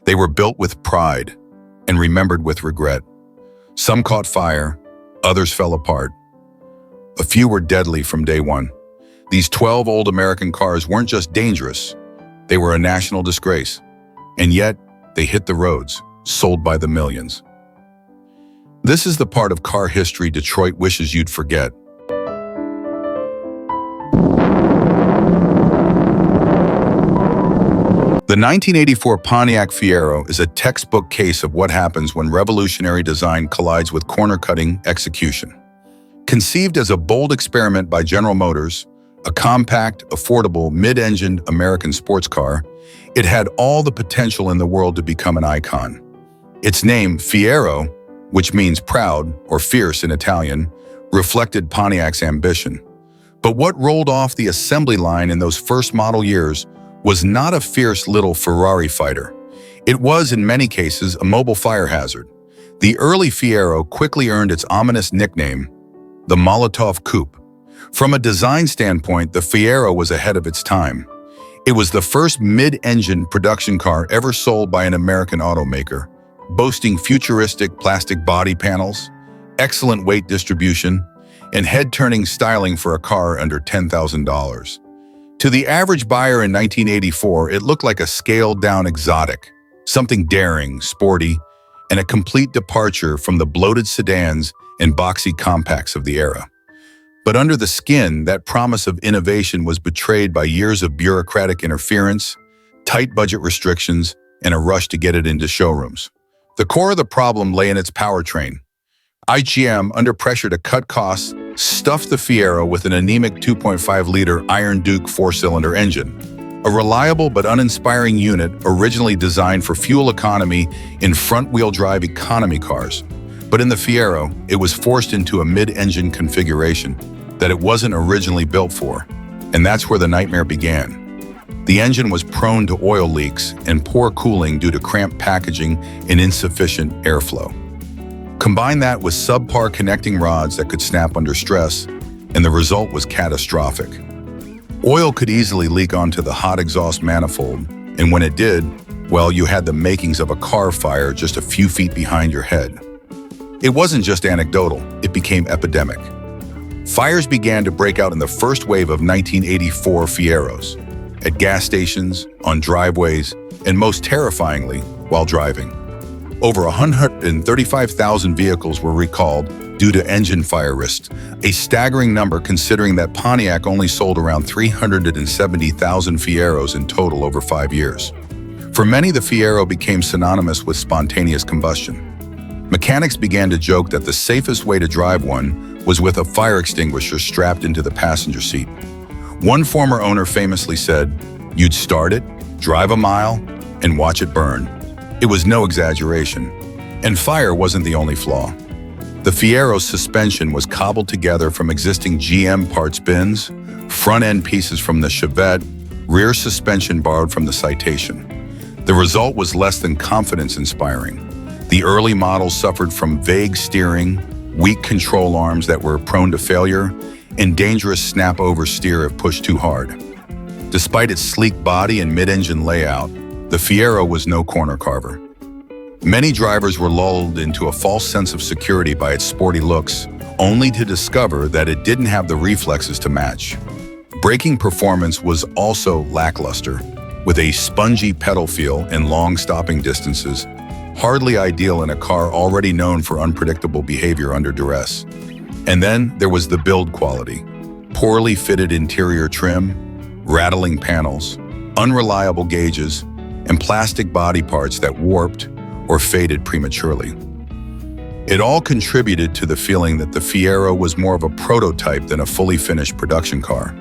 They were built with pride and remembered with regret. Some caught fire, others fell apart. A few were deadly from day one. These 12 old American cars weren't just dangerous, they were a national disgrace. And yet, they hit the roads, sold by the millions. This is the part of car history Detroit wishes you'd forget. The 1984 Pontiac Fiero is a textbook case of what happens when revolutionary design collides with corner-cutting execution. Conceived as a bold experiment by General Motors, a compact, affordable, mid-engined American sports car, it had all the potential in the world to become an icon. Its name, Fiero, which means proud or fierce in Italian, reflected Pontiac's ambition. But what rolled off the assembly line in those first model years was not a fierce little Ferrari fighter. It was, in many cases, a mobile fire hazard. The early Fiero quickly earned its ominous nickname, the Molotov Coupe. From a design standpoint, the Fiero was ahead of its time. It was the first mid-engine production car ever sold by an American automaker, boasting futuristic plastic body panels, excellent weight distribution, and head-turning styling for a car under $10,000. To the average buyer in 1984, it looked like a scaled-down exotic, something daring, sporty, and a complete departure from the bloated sedans and boxy compacts of the era. But under the skin, that promise of innovation was betrayed by years of bureaucratic interference, tight budget restrictions, and a rush to get it into showrooms. The core of the problem lay in its powertrain. IGM, under pressure to cut costs, stuffed the Fiero with an anemic 2.5-liter Iron Duke four-cylinder engine, a reliable but uninspiring unit originally designed for fuel economy in front-wheel drive economy cars. But in the Fiero, it was forced into a mid-engine configuration that it wasn't originally built for, and that's where the nightmare began. The engine was prone to oil leaks and poor cooling due to cramped packaging and insufficient airflow. Combine that with subpar connecting rods that could snap under stress, and the result was catastrophic. Oil could easily leak onto the hot exhaust manifold, and when it did, well, you had the makings of a car fire just a few feet behind your head. It wasn't just anecdotal, it became epidemic. Fires began to break out in the first wave of 1984 Fieros, at gas stations, on driveways, and most terrifyingly, while driving. Over 135,000 vehicles were recalled due to engine fire risks, a staggering number considering that Pontiac only sold around 370,000 Fieros in total over 5 years. For many, the Fiero became synonymous with spontaneous combustion. Mechanics began to joke that the safest way to drive one was with a fire extinguisher strapped into the passenger seat. One former owner famously said, "You'd start it, drive a mile, and watch it burn." It was no exaggeration. And fire wasn't the only flaw. The Fiero's suspension was cobbled together from existing GM parts bins, front-end pieces from the Chevette, rear suspension borrowed from the Citation. The result was less than confidence-inspiring. The early models suffered from vague steering, weak control arms that were prone to failure, and dangerous snap-over steer if pushed too hard. Despite its sleek body and mid-engine layout, the Fiero was no corner carver. Many drivers were lulled into a false sense of security by its sporty looks, only to discover that it didn't have the reflexes to match. Braking performance was also lackluster, with a spongy pedal feel and long stopping distances, hardly ideal in a car already known for unpredictable behavior under duress. And then there was the build quality. Poorly fitted interior trim, rattling panels, unreliable gauges, and plastic body parts that warped or faded prematurely. It all contributed to the feeling that the Fiero was more of a prototype than a fully finished production car.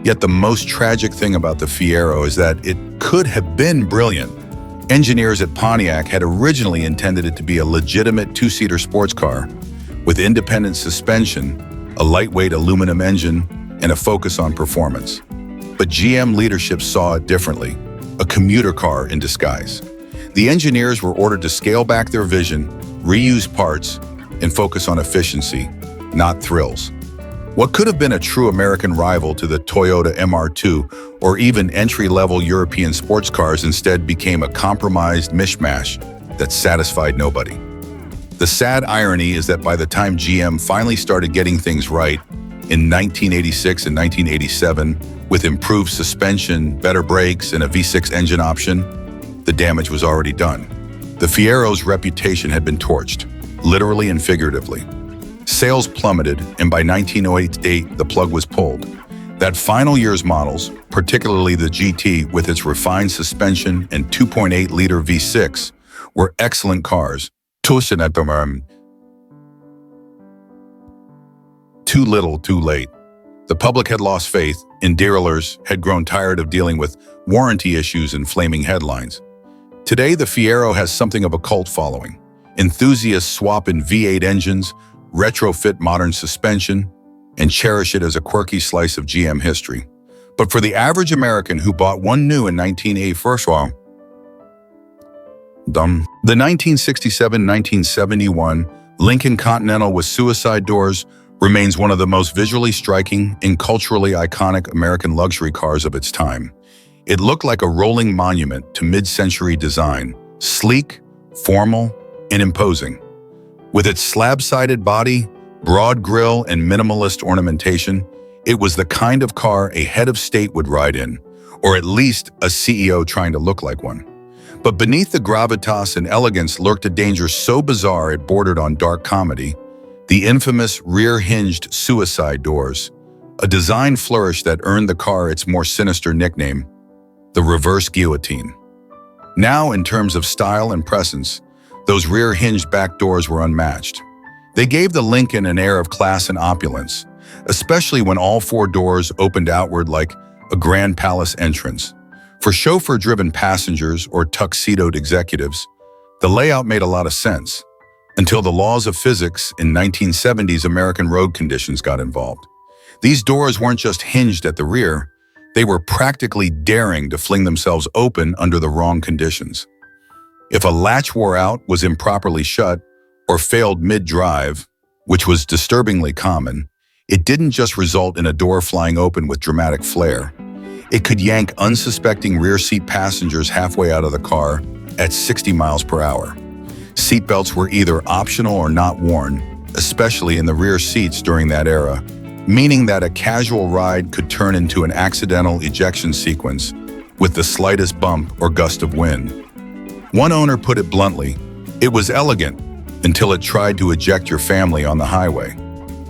Yet the most tragic thing about the Fiero is that it could have been brilliant. Engineers at Pontiac had originally intended it to be a legitimate two-seater sports car with independent suspension, a lightweight aluminum engine, and a focus on performance. But GM leadership saw it differently. A commuter car in disguise. The engineers were ordered to scale back their vision, reuse parts, and focus on efficiency, not thrills. What could have been a true American rival to the Toyota MR2 or even entry-level European sports cars instead became a compromised mishmash that satisfied nobody. The sad irony is that by the time GM finally started getting things right in 1986 and 1987, with improved suspension, better brakes, and a V6 engine option, the damage was already done. The Fiero's reputation had been torched, literally and figuratively. Sales plummeted, and by 1988, the plug was pulled. That final year's models, particularly the GT with its refined suspension and 2.8-liter V6, were excellent cars. Too little, too late. The public had lost faith, and dealers had grown tired of dealing with warranty issues and flaming headlines. Today, the Fiero has something of a cult following. Enthusiasts swap in V8 engines, retrofit modern suspension, and cherish it as a quirky slice of GM history. But for the average American who bought one new in 1984, the 1967-1971 Lincoln Continental with suicide doors remains one of the most visually striking and culturally iconic American luxury cars of its time. It looked like a rolling monument to mid-century design, sleek, formal, and imposing. With its slab-sided body, broad grille, and minimalist ornamentation, it was the kind of car a head of state would ride in, or at least a CEO trying to look like one. But beneath the gravitas and elegance lurked a danger so bizarre it bordered on dark comedy: the infamous rear-hinged suicide doors, a design flourish that earned the car its more sinister nickname, the reverse guillotine. Now, in terms of style and presence, those rear-hinged back doors were unmatched. They gave the Lincoln an air of class and opulence, especially when all four doors opened outward like a grand palace entrance. For chauffeur-driven passengers or tuxedoed executives, the layout made a lot of sense, until the laws of physics in 1970s American road conditions got involved. These doors weren't just hinged at the rear, they were practically daring to fling themselves open under the wrong conditions. If a latch wore out, was improperly shut, or failed mid-drive, which was disturbingly common, it didn't just result in a door flying open with dramatic flair. It could yank unsuspecting rear-seat passengers halfway out of the car at 60 miles per hour. Seatbelts were either optional or not worn, especially in the rear seats during that era, meaning that a casual ride could turn into an accidental ejection sequence with the slightest bump or gust of wind. One owner put it bluntly: it was elegant until it tried to eject your family on the highway.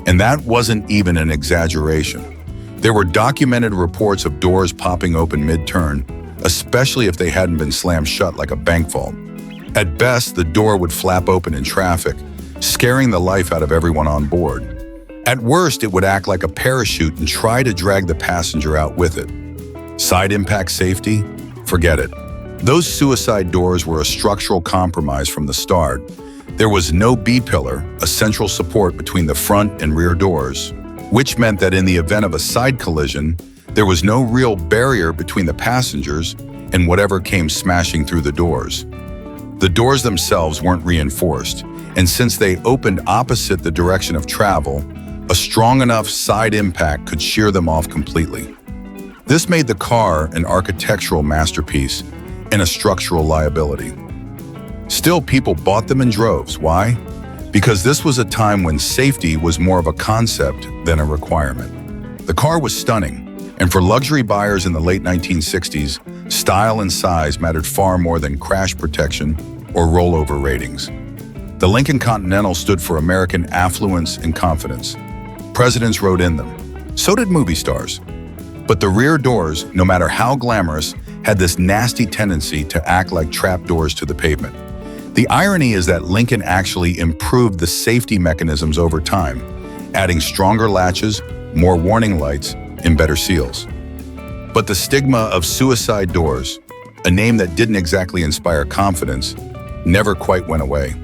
And that wasn't even an exaggeration. There were documented reports of doors popping open mid-turn, especially if they hadn't been slammed shut like a bank vault. At best, the door would flap open in traffic, scaring the life out of everyone on board. At worst, it would act like a parachute and try to drag the passenger out with it. Side impact safety? Forget it. Those suicide doors were a structural compromise from the start. There was no B-pillar, a central support between the front and rear doors, which meant that in the event of a side collision, there was no real barrier between the passengers and whatever came smashing through the doors. The doors themselves weren't reinforced, and since they opened opposite the direction of travel, a strong enough side impact could shear them off completely. This made the car an architectural masterpiece and a structural liability. Still, people bought them in droves. Why? Because this was a time when safety was more of a concept than a requirement. The car was stunning, and for luxury buyers in the late 1960s, style and size mattered far more than crash protection or rollover ratings. The Lincoln Continental stood for American affluence and confidence. Presidents rode in them. So did movie stars. But the rear doors, no matter how glamorous, had this nasty tendency to act like trapdoors to the pavement. The irony is that Lincoln actually improved the safety mechanisms over time, adding stronger latches, more warning lights, and better seals. But the stigma of suicide doors, a name that didn't exactly inspire confidence, never quite went away.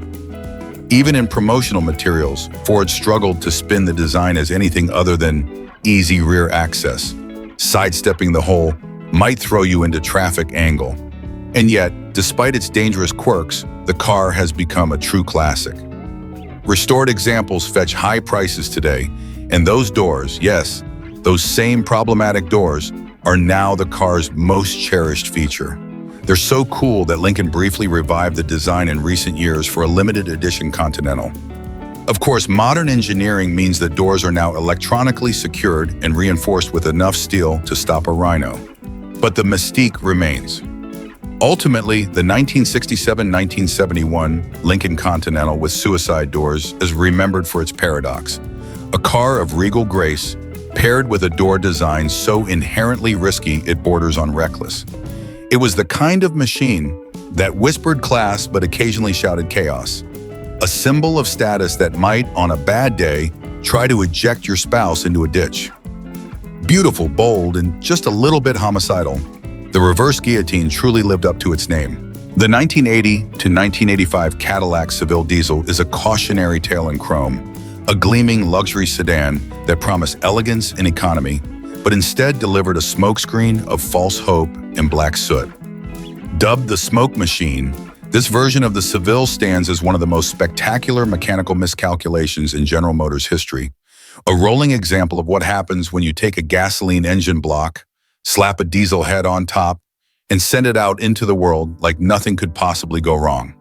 Even in promotional materials, Ford struggled to spin the design as anything other than easy rear access. Sidestepping the hole might throw you into traffic angle. And yet, despite its dangerous quirks, the car has become a true classic. Restored examples fetch high prices today, And those doors, yes, those same problematic doors, are now the car's most cherished feature. They're so cool that Lincoln briefly revived the design in recent years for a limited edition Continental. Of course, modern engineering means that doors are now electronically secured and reinforced with enough steel to stop a rhino. But the mystique remains. Ultimately, the 1967-1971 Lincoln Continental with suicide doors is remembered for its paradox. A car of regal grace, paired with a door design so inherently risky it borders on reckless. It was the kind of machine that whispered class but occasionally shouted chaos. A symbol of status that might, on a bad day, try to eject your spouse into a ditch. Beautiful, bold, and just a little bit homicidal, the reverse guillotine truly lived up to its name. The 1980 to 1985 Cadillac Seville diesel is a cautionary tale in chrome, a gleaming luxury sedan that promised elegance and economy, but instead delivered a smokescreen of false hope and black soot. Dubbed the smoke machine, this version of the Seville stands as one of the most spectacular mechanical miscalculations in General Motors history, a rolling example of what happens when you take a gasoline engine block, slap a diesel head on top, and send it out into the world like nothing could possibly go wrong.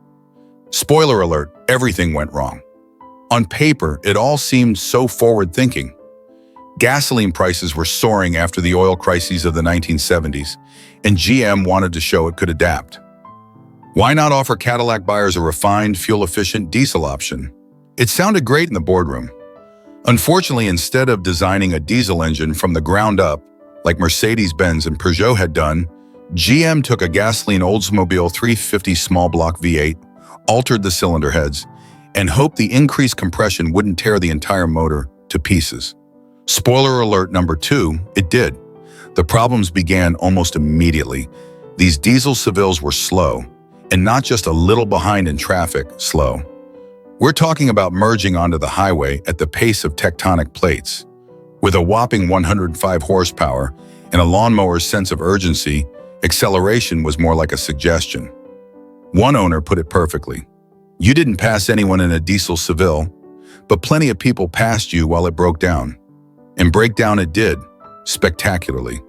Spoiler alert, everything went wrong. On paper, it all seemed so forward-thinking. Gasoline prices were soaring after the oil crises of the 1970s, and GM wanted to show it could adapt. Why not offer Cadillac buyers a refined, fuel-efficient diesel option? It sounded great in the boardroom. Unfortunately, instead of designing a diesel engine from the ground up, like Mercedes-Benz and Peugeot had done, GM took a gasoline Oldsmobile 350 small block V8, altered the cylinder heads, and hoped the increased compression wouldn't tear the entire motor to pieces. Spoiler alert number 2, it did. The problems began almost immediately. These diesel Sevilles were slow, and not just a little behind in traffic, slow. We're talking about merging onto the highway at the pace of tectonic plates. With a whopping 105 horsepower and a lawnmower's sense of urgency, acceleration was more like a suggestion. One owner put it perfectly. You didn't pass anyone in a diesel Seville, but plenty of people passed you while it broke down. And break down it did, spectacularly.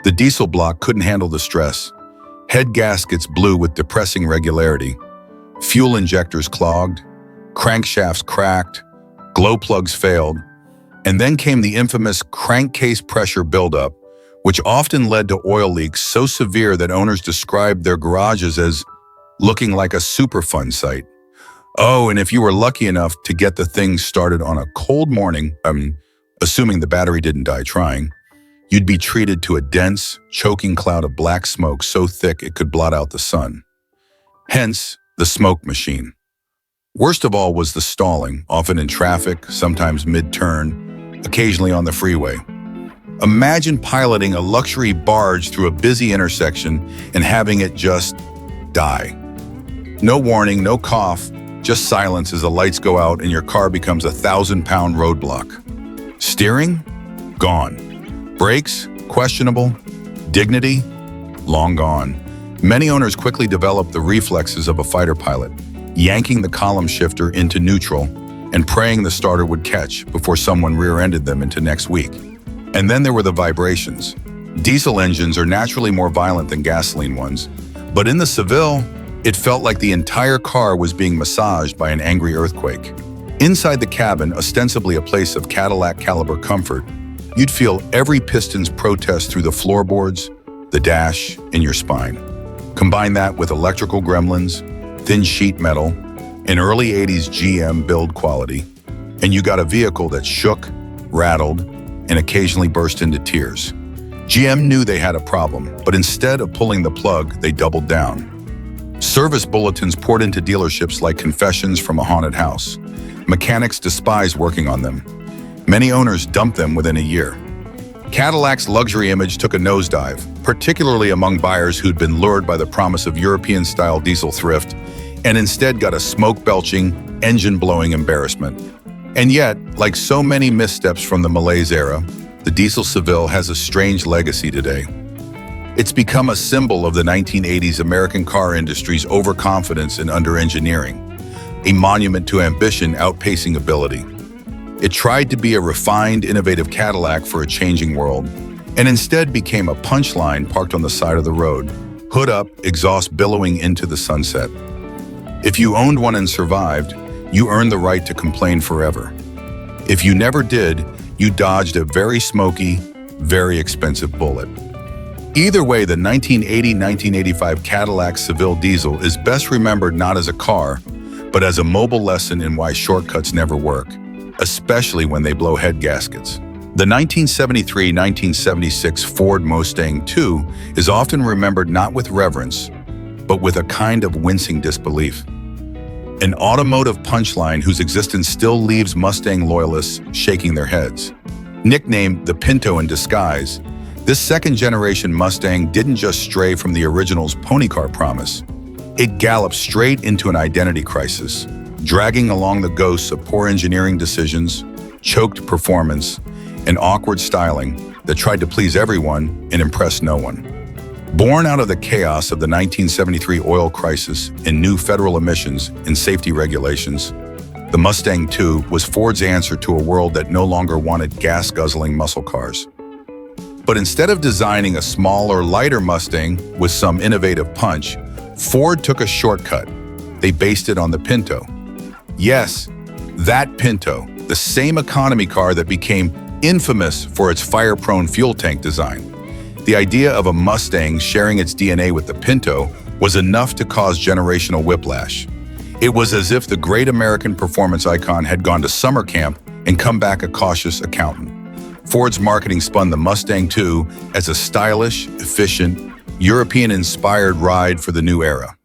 The diesel block couldn't handle the stress. Head gaskets blew with depressing regularity. Fuel injectors clogged, crankshafts cracked, glow plugs failed, and then came the infamous crankcase pressure buildup, which often led to oil leaks so severe that owners described their garages as looking like a Superfund site. Oh, and if you were lucky enough to get the thing started on a cold morning, assuming the battery didn't die trying, you'd be treated to a dense, choking cloud of black smoke so thick it could blot out the sun. Hence, the smoke machine. Worst of all was the stalling, often in traffic, sometimes mid-turn, occasionally on the freeway. Imagine piloting a luxury barge through a busy intersection and having it just die. No warning, no cough, just silence as the lights go out and your car becomes a 1,000-pound roadblock. Steering? Gone. Brakes? Questionable. Dignity? Long gone. Many owners quickly developed the reflexes of a fighter pilot, yanking the column shifter into neutral and praying the starter would catch before someone rear-ended them into next week. And then there were the vibrations. Diesel engines are naturally more violent than gasoline ones, but in the Seville, it felt like the entire car was being massaged by an angry earthquake. Inside the cabin, ostensibly a place of Cadillac-caliber comfort, you'd feel every piston's protest through the floorboards, the dash, and your spine. Combine that with electrical gremlins, thin sheet metal, and early 80s GM build quality, and you got a vehicle that shook, rattled, and occasionally burst into tears. GM knew they had a problem, but instead of pulling the plug, they doubled down. Service bulletins poured into dealerships like confessions from a haunted house. Mechanics despised working on them. Many owners dumped them within a year. Cadillac's luxury image took a nosedive, particularly among buyers who'd been lured by the promise of European-style diesel thrift and instead got a smoke-belching, engine-blowing embarrassment. And yet, like so many missteps from the malaise era, the diesel Seville has a strange legacy today. It's become a symbol of the 1980s American car industry's overconfidence and under-engineering, a monument to ambition outpacing ability. It tried to be a refined, innovative Cadillac for a changing world, and instead became a punchline parked on the side of the road, hood up, exhaust billowing into the sunset. If you owned one and survived, you earned the right to complain forever. If you never did, you dodged a very smoky, very expensive bullet. Either way, the 1980-1985 Cadillac Seville diesel is best remembered not as a car, but as a mobile lesson in why shortcuts never work, especially when they blow head gaskets. The 1973-1976 Ford Mustang II is often remembered not with reverence, but with a kind of wincing disbelief. An automotive punchline whose existence still leaves Mustang loyalists shaking their heads. Nicknamed the Pinto in disguise, this second-generation Mustang didn't just stray from the original's pony car promise. It galloped straight into an identity crisis, dragging along the ghosts of poor engineering decisions, choked performance, and awkward styling that tried to please everyone and impress no one. Born out of the chaos of the 1973 oil crisis and new federal emissions and safety regulations, the Mustang II was Ford's answer to a world that no longer wanted gas-guzzling muscle cars. But instead of designing a smaller, lighter Mustang with some innovative punch, Ford took a shortcut. They based it on the Pinto. Yes, that Pinto, the same economy car that became infamous for its fire-prone fuel tank design. The idea of a Mustang sharing its DNA with the Pinto was enough to cause generational whiplash. It was as if the great American performance icon had gone to summer camp and come back a cautious accountant. Ford's marketing spun the Mustang II as a stylish, efficient, European-inspired ride for the new era.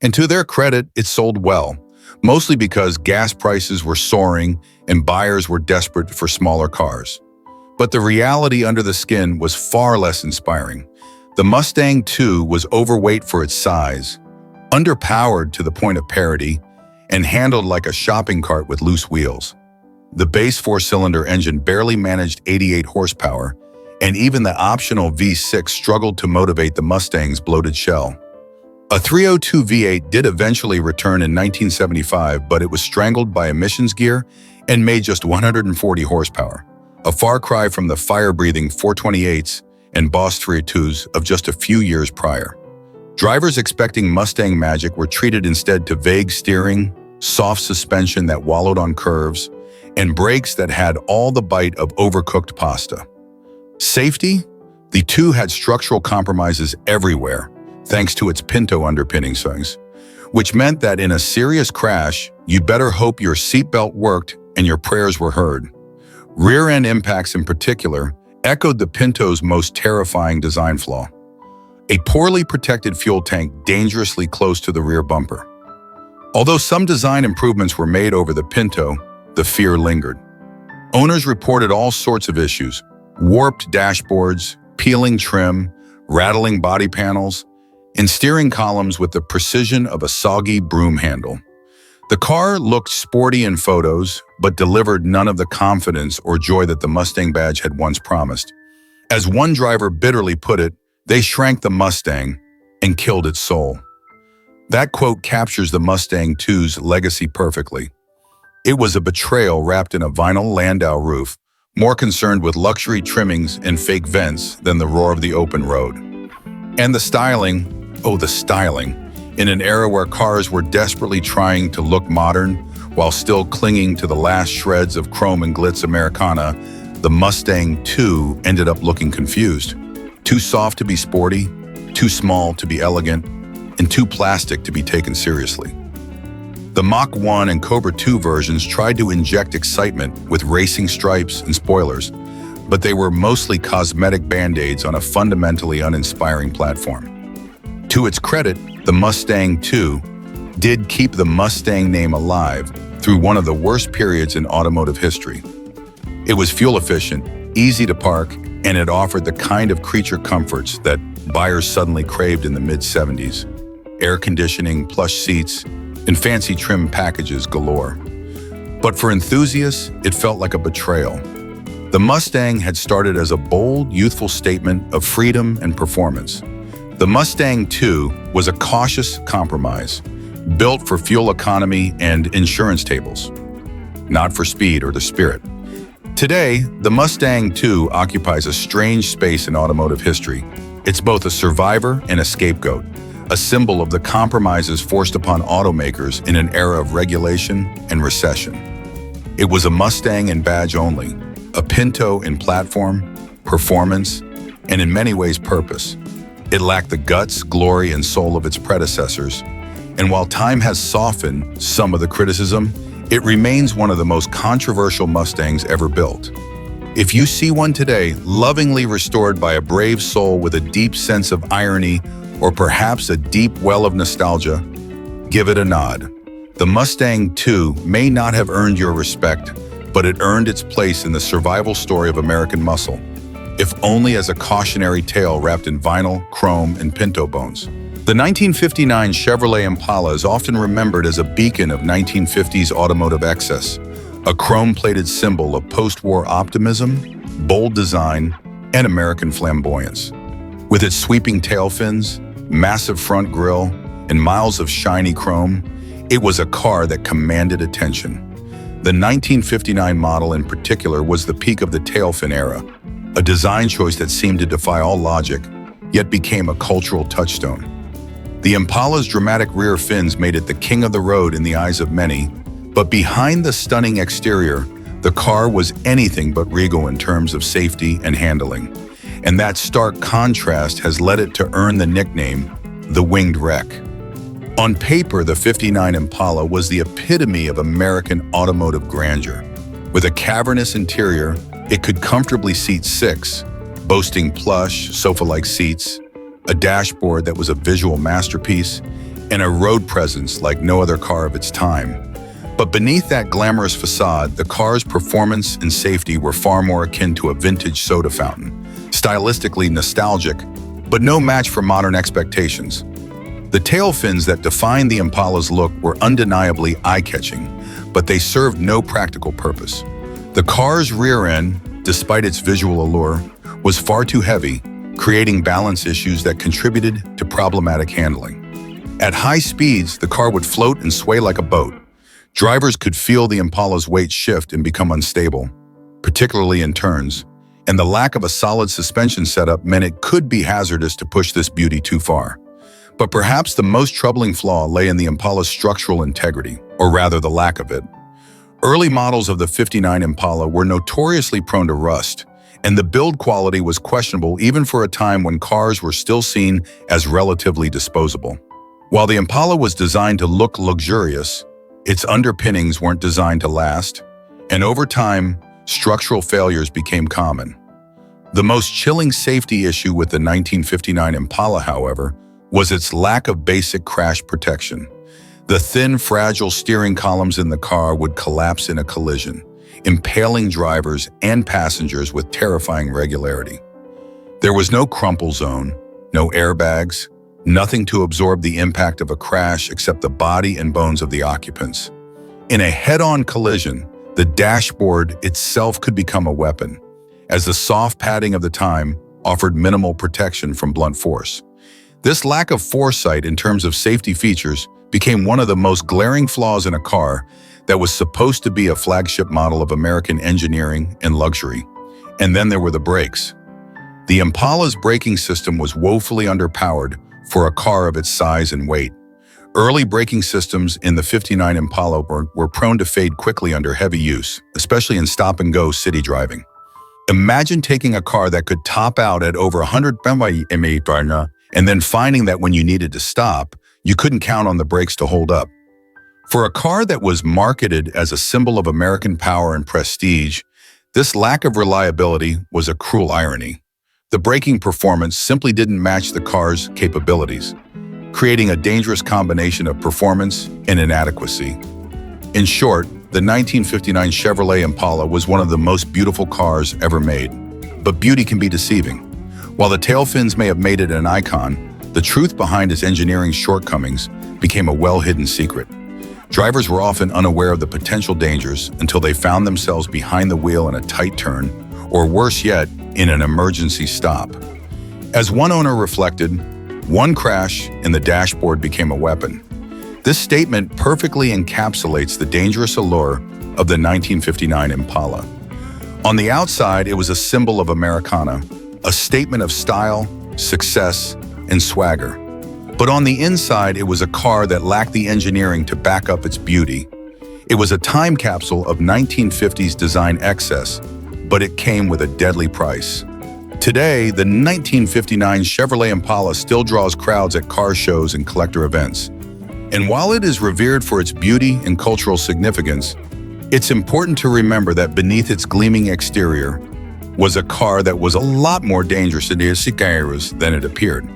And to their credit, it sold well, mostly because gas prices were soaring and buyers were desperate for smaller cars. But the reality under the skin was far less inspiring. The Mustang II was overweight for its size, underpowered to the point of parody, and handled like a shopping cart with loose wheels. The base four-cylinder engine barely managed 88 horsepower, and even the optional V6 struggled to motivate the Mustang's bloated shell. A 302 V8 did eventually return in 1975, but it was strangled by emissions gear and made just 140 horsepower, a far cry from the fire-breathing 428s and Boss 302s of just a few years prior. Drivers expecting Mustang magic were treated instead to vague steering, soft suspension that wallowed on curves, and brakes that had all the bite of overcooked pasta. Safety? The II had structural compromises everywhere, thanks to its Pinto underpinning swings, which meant that in a serious crash, you'd better hope your seatbelt worked and your prayers were heard. Rear-end impacts in particular echoed the Pinto's most terrifying design flaw: a poorly protected fuel tank dangerously close to the rear bumper. Although some design improvements were made over the Pinto, the fear lingered. Owners reported all sorts of issues: warped dashboards, peeling trim, rattling body panels, and steering columns with the precision of a soggy broom handle. The car looked sporty in photos, but delivered none of the confidence or joy that the Mustang badge had once promised. As one driver bitterly put it, they shrank the Mustang and killed its soul. That quote captures the Mustang II's legacy perfectly. It was a betrayal wrapped in a vinyl Landau roof, more concerned with luxury trimmings and fake vents than the roar of the open road. And the styling, oh, the styling, in an era where cars were desperately trying to look modern while still clinging to the last shreds of chrome and glitz Americana, the Mustang II ended up looking confused. Too soft to be sporty, too small to be elegant, and too plastic to be taken seriously. The Mach 1 and Cobra II versions tried to inject excitement with racing stripes and spoilers, but they were mostly cosmetic band-aids on a fundamentally uninspiring platform. To its credit, the Mustang II did keep the Mustang name alive through one of the worst periods in automotive history. It was fuel efficient, easy to park, and it offered the kind of creature comforts that buyers suddenly craved in the mid-70s. Air conditioning, plush seats, and fancy trim packages galore. But for enthusiasts, it felt like a betrayal. The Mustang had started as a bold, youthful statement of freedom and performance. The Mustang II was a cautious compromise, built for fuel economy and insurance tables, not for speed or the spirit. Today, the Mustang II occupies a strange space in automotive history. It's both a survivor and a scapegoat, a symbol of the compromises forced upon automakers in an era of regulation and recession. It was a Mustang in badge only, a Pinto in platform, performance, and in many ways purpose. It lacked the guts, glory, and soul of its predecessors, and while time has softened some of the criticism, it remains one of the most controversial Mustangs ever built. If you see one today, lovingly restored by a brave soul with a deep sense of irony or perhaps a deep well of nostalgia, give it a nod. The Mustang II may not have earned your respect, but it earned its place in the survival story of American muscle, if only as a cautionary tale wrapped in vinyl, chrome, and Pinto bones. The 1959 Chevrolet Impala is often remembered as a beacon of 1950s automotive excess, a chrome-plated symbol of post-war optimism, bold design, and American flamboyance. With its sweeping tail fins, massive front grille, and miles of shiny chrome, it was a car that commanded attention. The 1959 model in particular was the peak of the tailfin era, a design choice that seemed to defy all logic, yet became a cultural touchstone. The Impala's dramatic rear fins made it the king of the road in the eyes of many, but behind the stunning exterior, the car was anything but regal in terms of safety and handling. And that stark contrast has led it to earn the nickname, the Winged Wreck. On paper, the '59 Impala was the epitome of American automotive grandeur. With a cavernous interior, it could comfortably seat 6, boasting plush, sofa-like seats, a dashboard that was a visual masterpiece, and a road presence like no other car of its time. But beneath that glamorous facade, the car's performance and safety were far more akin to a vintage soda fountain, stylistically nostalgic, but no match for modern expectations. The tail fins that defined the Impala's look were undeniably eye-catching, but they served no practical purpose. The car's rear end, despite its visual allure, was far too heavy, creating balance issues that contributed to problematic handling. At high speeds, the car would float and sway like a boat. Drivers could feel the Impala's weight shift and become unstable, particularly in turns, and the lack of a solid suspension setup meant it could be hazardous to push this beauty too far. But perhaps the most troubling flaw lay in the Impala's structural integrity, or rather the lack of it. Early models of the '59 Impala were notoriously prone to rust, and the build quality was questionable even for a time when cars were still seen as relatively disposable. While the Impala was designed to look luxurious, its underpinnings weren't designed to last, and over time, structural failures became common. The most chilling safety issue with the 1959 Impala, however, was its lack of basic crash protection. The thin, fragile steering columns in the car would collapse in a collision, impaling drivers and passengers with terrifying regularity. There was no crumple zone, no airbags, nothing to absorb the impact of a crash except the body and bones of the occupants. In a head-on collision, the dashboard itself could become a weapon, as the soft padding of the time offered minimal protection from blunt force. This lack of foresight in terms of safety features became one of the most glaring flaws in a car that was supposed to be a flagship model of American engineering and luxury. And then there were the brakes. The Impala's braking system was woefully underpowered for a car of its size and weight. Early braking systems in the '59 Impala were prone to fade quickly under heavy use, especially in stop-and-go city driving. Imagine taking a car that could top out at over 100 mph and then finding that when you needed to stop, you couldn't count on the brakes to hold up. For a car that was marketed as a symbol of American power and prestige, this lack of reliability was a cruel irony. The braking performance simply didn't match the car's capabilities, creating a dangerous combination of performance and inadequacy. In short, the 1959 Chevrolet Impala was one of the most beautiful cars ever made. But beauty can be deceiving. While the tail fins may have made it an icon, the truth behind its engineering shortcomings became a well-hidden secret. Drivers were often unaware of the potential dangers until they found themselves behind the wheel in a tight turn, or worse yet, in an emergency stop. As one owner reflected, one crash and the dashboard became a weapon. This statement perfectly encapsulates the dangerous allure of the 1959 Impala. On the outside, it was a symbol of Americana, a statement of style, success, and swagger. But on the inside, it was a car that lacked the engineering to back up its beauty. It was a time capsule of 1950s design excess, but it came with a deadly price. Today, the 1959 Chevrolet Impala still draws crowds at car shows and collector events. And while it is revered for its beauty and cultural significance, it's important to remember that beneath its gleaming exterior was a car that was a lot more dangerous than it appeared.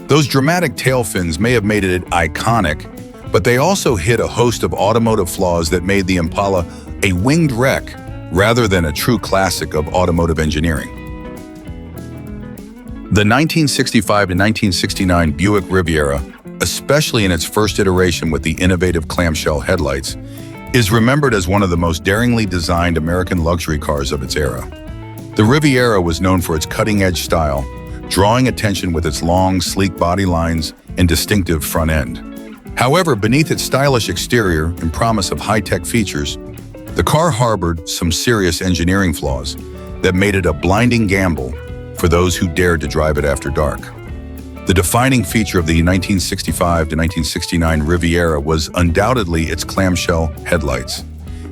Those dramatic tail fins may have made it iconic, but they also hid a host of automotive flaws that made the Impala a winged wreck rather than a true classic of automotive engineering. The 1965 to 1969 Buick Riviera, especially in its first iteration with the innovative clamshell headlights, is remembered as one of the most daringly designed American luxury cars of its era. The Riviera was known for its cutting-edge style, drawing attention with its long, sleek body lines and distinctive front end. However, beneath its stylish exterior and promise of high-tech features, the car harbored some serious engineering flaws that made it a blinding gamble for those who dared to drive it after dark. The defining feature of the 1965 to 1969 Riviera was undoubtedly its clamshell headlights.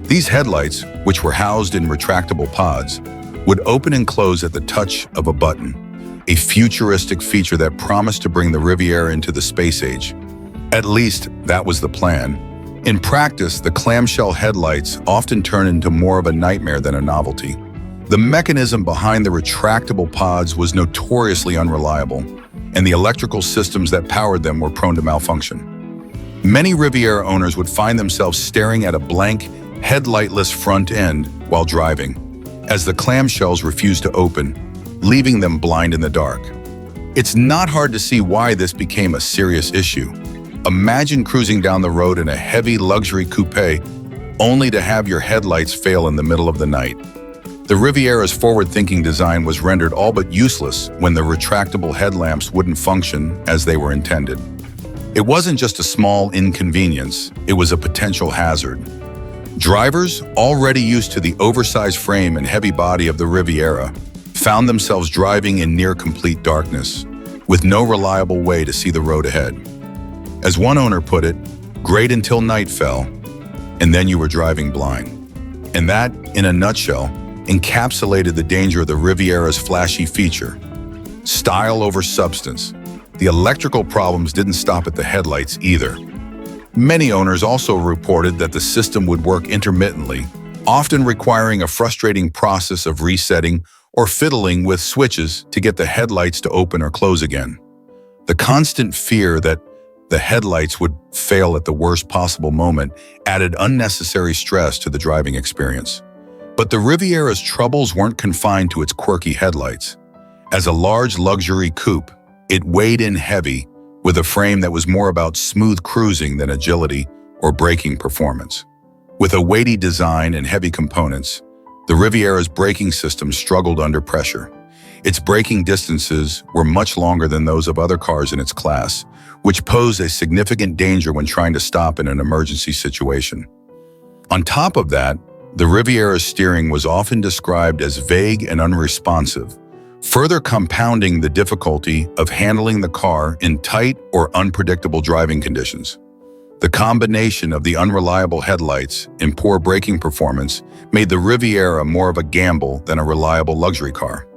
These headlights, which were housed in retractable pods, would open and close at the touch of a button, a futuristic feature that promised to bring the Riviera into the space age. At least, that was the plan. In practice, the clamshell headlights often turn into more of a nightmare than a novelty. The mechanism behind the retractable pods was notoriously unreliable, and the electrical systems that powered them were prone to malfunction. Many Riviera owners would find themselves staring at a blank, headlightless front end while driving, as the clamshells refused to open, leaving them blind in the dark. It's not hard to see why this became a serious issue. Imagine cruising down the road in a heavy luxury coupe only to have your headlights fail in the middle of the night. The Riviera's forward-thinking design was rendered all but useless when the retractable headlamps wouldn't function as they were intended. It wasn't just a small inconvenience, it was a potential hazard. Drivers, already used to the oversized frame and heavy body of the Riviera, found themselves driving in near-complete darkness, with no reliable way to see the road ahead. As one owner put it, great until night fell, and then you were driving blind. And that, in a nutshell, encapsulated the danger of the Riviera's flashy feature. Style over substance. The electrical problems didn't stop at the headlights either. Many owners also reported that the system would work intermittently, often requiring a frustrating process of resetting or fiddling with switches to get the headlights to open or close again. The constant fear that the headlights would fail at the worst possible moment added unnecessary stress to the driving experience. But the Riviera's troubles weren't confined to its quirky headlights. As a large luxury coupe, it weighed in heavy, with a frame that was more about smooth cruising than agility or braking performance. With a weighty design and heavy components, the Riviera's braking system struggled under pressure. Its braking distances were much longer than those of other cars in its class, which posed a significant danger when trying to stop in an emergency situation. On top of that, the Riviera's steering was often described as vague and unresponsive, further compounding the difficulty of handling the car in tight or unpredictable driving conditions. The combination of the unreliable headlights and poor braking performance made the Riviera more of a gamble than a reliable luxury car.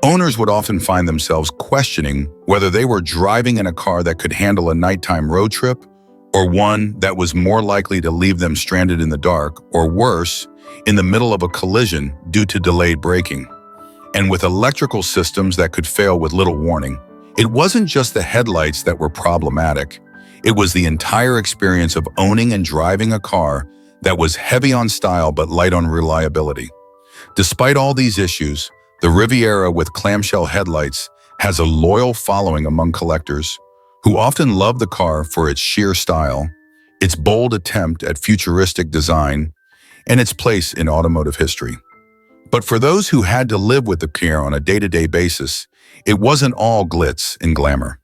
Owners would often find themselves questioning whether they were driving in a car that could handle a nighttime road trip or one that was more likely to leave them stranded in the dark, or worse, in the middle of a collision due to delayed braking. And with electrical systems that could fail with little warning, it wasn't just the headlights that were problematic. It was the entire experience of owning and driving a car that was heavy on style but light on reliability. Despite all these issues, the Riviera with clamshell headlights has a loyal following among collectors who often love the car for its sheer style, its bold attempt at futuristic design, and its place in automotive history. But for those who had to live with the car on a day-to-day basis, it wasn't all glitz and glamour.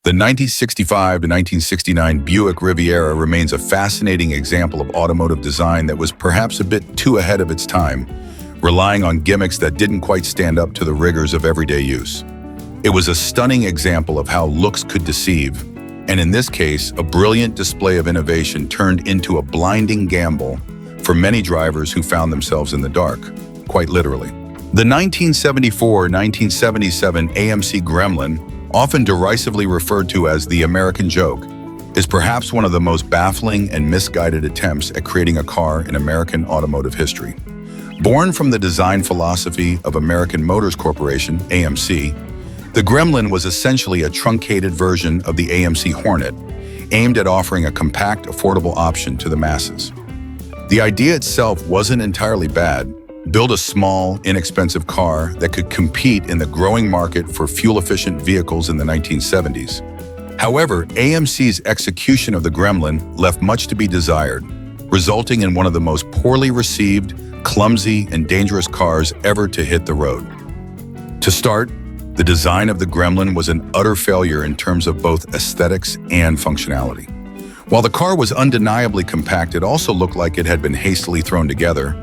The 1965 to 1969 Buick Riviera remains a fascinating example of automotive design that was perhaps a bit too ahead of its time, relying on gimmicks that didn't quite stand up to the rigors of everyday use. It was a stunning example of how looks could deceive, and in this case, a brilliant display of innovation turned into a blinding gamble for many drivers who found themselves in the dark, quite literally. The 1974-1977 AMC Gremlin, often derisively referred to as the American joke, is perhaps one of the most baffling and misguided attempts at creating a car in American automotive history. Born from the design philosophy of American Motors Corporation, AMC, the Gremlin was essentially a truncated version of the AMC Hornet, aimed at offering a compact, affordable option to the masses. The idea itself wasn't entirely bad. Build a small, inexpensive car that could compete in the growing market for fuel-efficient vehicles in the 1970s. However, AMC's execution of the Gremlin left much to be desired, resulting in one of the most poorly received, clumsy, and dangerous cars ever to hit the road. To start, the design of the Gremlin was an utter failure in terms of both aesthetics and functionality. While the car was undeniably compact, it also looked like it had been hastily thrown together,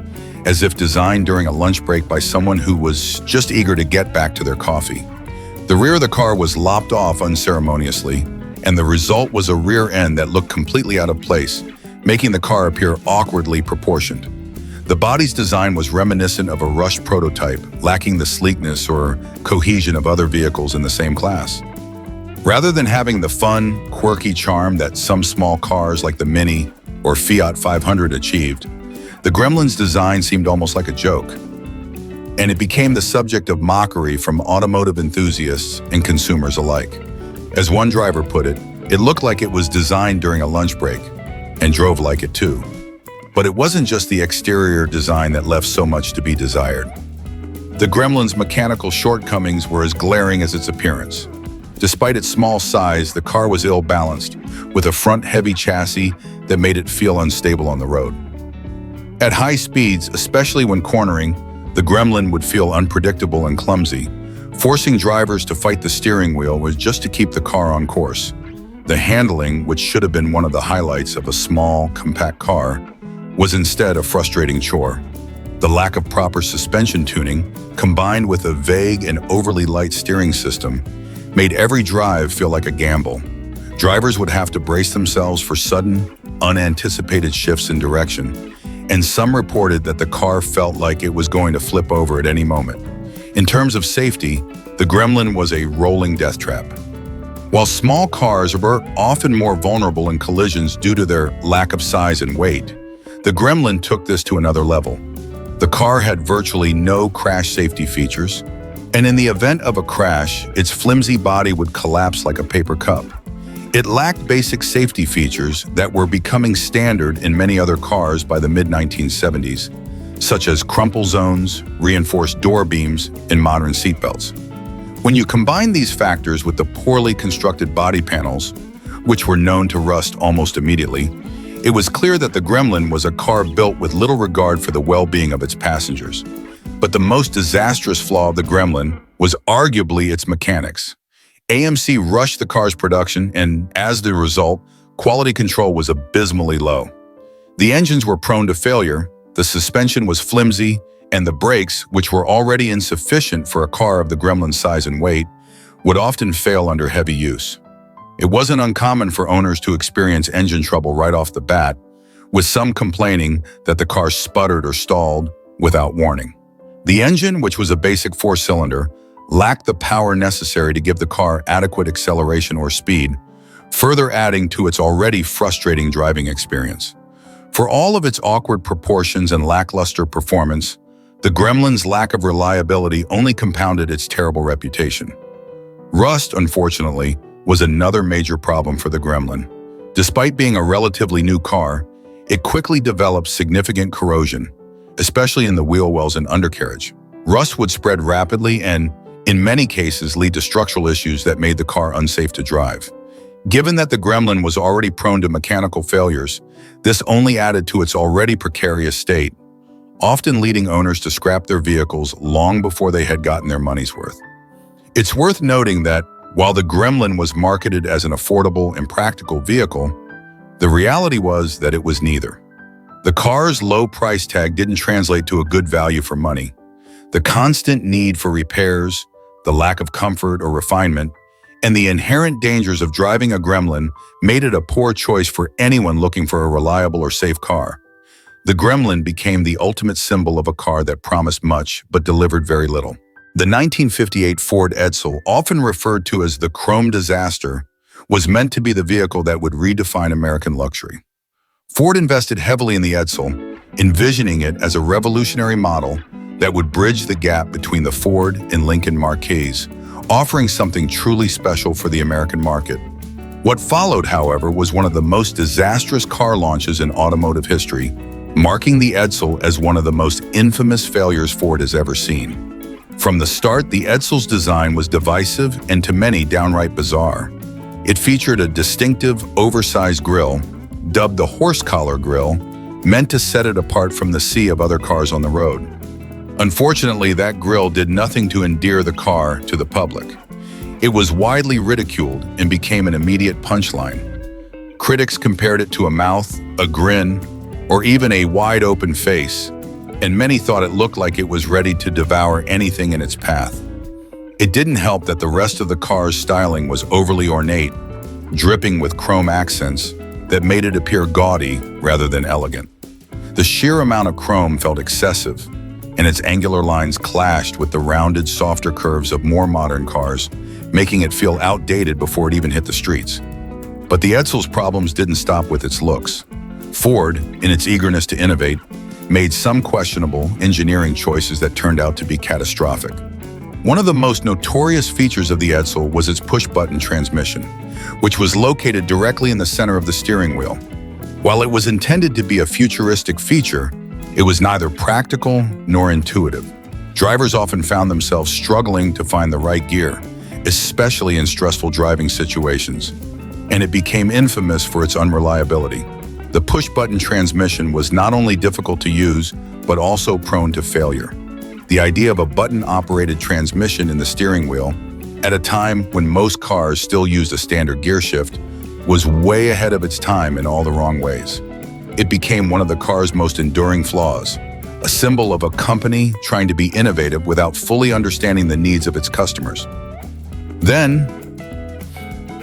as if designed during a lunch break by someone who was just eager to get back to their coffee. The rear of the car was lopped off unceremoniously, and the result was a rear end that looked completely out of place, making the car appear awkwardly proportioned. The body's design was reminiscent of a rushed prototype, lacking the sleekness or cohesion of other vehicles in the same class. Rather than having the fun, quirky charm that some small cars like the Mini or Fiat 500 achieved, the Gremlin's design seemed almost like a joke, and it became the subject of mockery from automotive enthusiasts and consumers alike. As one driver put it, it looked like it was designed during a lunch break, and drove like it too. But it wasn't just the exterior design that left so much to be desired. The Gremlin's mechanical shortcomings were as glaring as its appearance. Despite its small size, the car was ill-balanced, with a front-heavy chassis that made it feel unstable on the road. At high speeds, especially when cornering, the Gremlin would feel unpredictable and clumsy, forcing drivers to fight the steering wheel just to keep the car on course. The handling, which should have been one of the highlights of a small, compact car, was instead a frustrating chore. The lack of proper suspension tuning, combined with a vague and overly light steering system, made every drive feel like a gamble. Drivers would have to brace themselves for sudden, unanticipated shifts in direction, and some reported that the car felt like it was going to flip over at any moment. In terms of safety, the Gremlin was a rolling death trap. While small cars were often more vulnerable in collisions due to their lack of size and weight, the Gremlin took this to another level. The car had virtually no crash safety features, and in the event of a crash, its flimsy body would collapse like a paper cup. It lacked basic safety features that were becoming standard in many other cars by the mid-1970s, such as crumple zones, reinforced door beams, and modern seatbelts. When you combine these factors with the poorly constructed body panels, which were known to rust almost immediately, it was clear that the Gremlin was a car built with little regard for the well-being of its passengers. But the most disastrous flaw of the Gremlin was arguably its mechanics. AMC rushed the car's production, and as the result, quality control was abysmally low. The engines were prone to failure, the suspension was flimsy, and the brakes, which were already insufficient for a car of the Gremlin's size and weight, would often fail under heavy use. It wasn't uncommon for owners to experience engine trouble right off the bat, with some complaining that the car sputtered or stalled without warning. The engine, which was a basic four-cylinder, lacked the power necessary to give the car adequate acceleration or speed, further adding to its already frustrating driving experience. For all of its awkward proportions and lackluster performance, the Gremlin's lack of reliability only compounded its terrible reputation. Rust, unfortunately, was another major problem for the Gremlin. Despite being a relatively new car, it quickly developed significant corrosion, especially in the wheel wells and undercarriage. Rust would spread rapidly and, in many cases, lead to structural issues that made the car unsafe to drive. Given that the Gremlin was already prone to mechanical failures, this only added to its already precarious state, often leading owners to scrap their vehicles long before they had gotten their money's worth. It's worth noting that while the Gremlin was marketed as an affordable and practical vehicle, the reality was that it was neither. The car's low price tag didn't translate to a good value for money. The constant need for repairs, the lack of comfort or refinement, and the inherent dangers of driving a Gremlin made it a poor choice for anyone looking for a reliable or safe car. The Gremlin became the ultimate symbol of a car that promised much but delivered very little. The 1958 Ford Edsel, often referred to as the Chrome Disaster, was meant to be the vehicle that would redefine American luxury. Ford invested heavily in the Edsel, envisioning it as a revolutionary model that would bridge the gap between the Ford and Lincoln marques, offering something truly special for the American market. What followed, however, was one of the most disastrous car launches in automotive history, marking the Edsel as one of the most infamous failures Ford has ever seen. From the start, the Edsel's design was divisive and to many downright bizarre. It featured a distinctive, oversized grille, dubbed the horse collar grille, meant to set it apart from the sea of other cars on the road. Unfortunately, that grille did nothing to endear the car to the public. It was widely ridiculed and became an immediate punchline. Critics compared it to a mouth, a grin, or even a wide-open face, and many thought it looked like it was ready to devour anything in its path. It didn't help that the rest of the car's styling was overly ornate, dripping with chrome accents that made it appear gaudy rather than elegant. The sheer amount of chrome felt excessive, and its angular lines clashed with the rounded, softer curves of more modern cars, making it feel outdated before it even hit the streets. But the Edsel's problems didn't stop with its looks. Ford, in its eagerness to innovate, made some questionable engineering choices that turned out to be catastrophic. One of the most notorious features of the Edsel was its push-button transmission, which was located directly in the center of the steering wheel. While it was intended to be a futuristic feature, it was neither practical nor intuitive. Drivers often found themselves struggling to find the right gear, especially in stressful driving situations, and it became infamous for its unreliability. The push-button transmission was not only difficult to use, but also prone to failure. The idea of a button-operated transmission in the steering wheel, at a time when most cars still used a standard gear shift, was way ahead of its time in all the wrong ways. It became one of the car's most enduring flaws, a symbol of a company trying to be innovative without fully understanding the needs of its customers. Then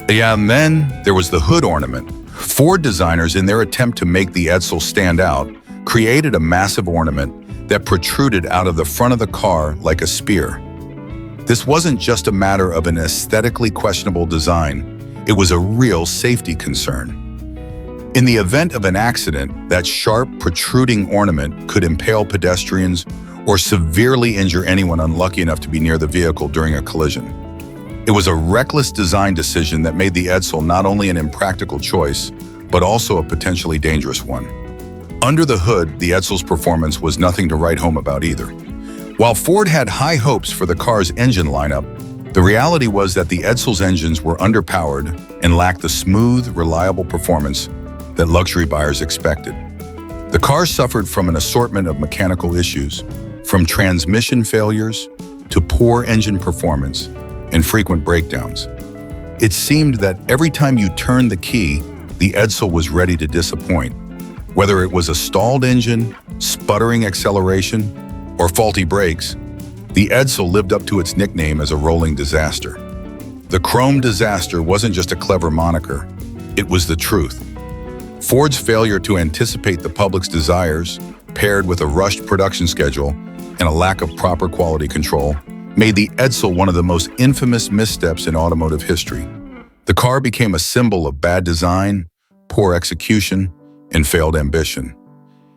there was the hood ornament. Ford designers, in their attempt to make the Edsel stand out, created a massive ornament that protruded out of the front of the car like a spear. This wasn't just a matter of an aesthetically questionable design, it was a real safety concern. In the event of an accident, that sharp, protruding ornament could impale pedestrians or severely injure anyone unlucky enough to be near the vehicle during a collision. It was a reckless design decision that made the Edsel not only an impractical choice, but also a potentially dangerous one. Under the hood, the Edsel's performance was nothing to write home about either. While Ford had high hopes for the car's engine lineup, the reality was that the Edsel's engines were underpowered and lacked the smooth, reliable performance that luxury buyers expected. The car suffered from an assortment of mechanical issues, from transmission failures to poor engine performance and frequent breakdowns. It seemed that every time you turned the key, the Edsel was ready to disappoint. Whether it was a stalled engine, sputtering acceleration, or faulty brakes, the Edsel lived up to its nickname as a rolling disaster. The Chrome Disaster wasn't just a clever moniker, it was the truth. Ford's failure to anticipate the public's desires, paired with a rushed production schedule and a lack of proper quality control, made the Edsel one of the most infamous missteps in automotive history. The car became a symbol of bad design, poor execution, and failed ambition.